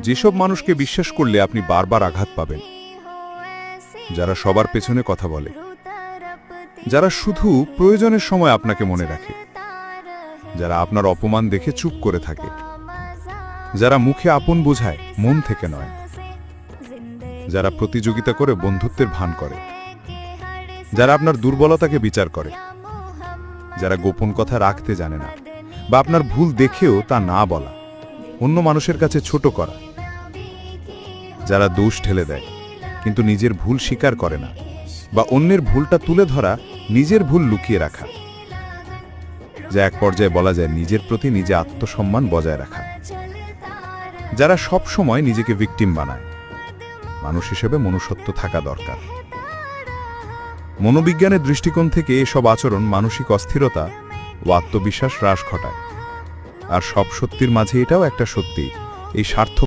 যেসব মানুষকে বিশ্বাস করলে আপনি বারবার আঘাত পাবেন, যারা সবার পেছনে কথা বলে, যারা শুধু প্রয়োজনের সময় আপনাকে মনে রাখে, যারা আপনার অপমান দেখে চুপ করে থাকে, যারা মুখে আপন বোঝায় মন থেকে নয়, যারা প্রতিযোগিতা করে বন্ধুত্বের ভান করে, যারা আপনার দুর্বলতাকে বিচার করে, যারা গোপন কথা রাখতে জানে না বা আপনার ভুল দেখেও তা না বলা, অন্য মানুষের কাছে ছোট করা, যারা দোষ ঠেলে দেয় কিন্তু নিজের ভুল স্বীকার করে না বা অন্যের ভুলটা তুলে ধরা নিজের ভুল লুকিয়ে রাখা, যা এক পর্যায়ে বলা যায় নিজের প্রতি নিজে আত্মসম্মান বজায় রাখা, যারা সব সময় নিজেকে ভিকটিম বানায়। মানুষ হিসেবে মনুষ্যত্ব থাকা দরকার। মনোবিজ্ঞানের দৃষ্টিকোণ থেকে এসব আচরণ মানসিক অস্থিরতা ও আত্মবিশ্বাস হ্রাস ঘটায়। আর সব সত্যির মাঝে এটাও একটা সত্যি, এই স্বার্থ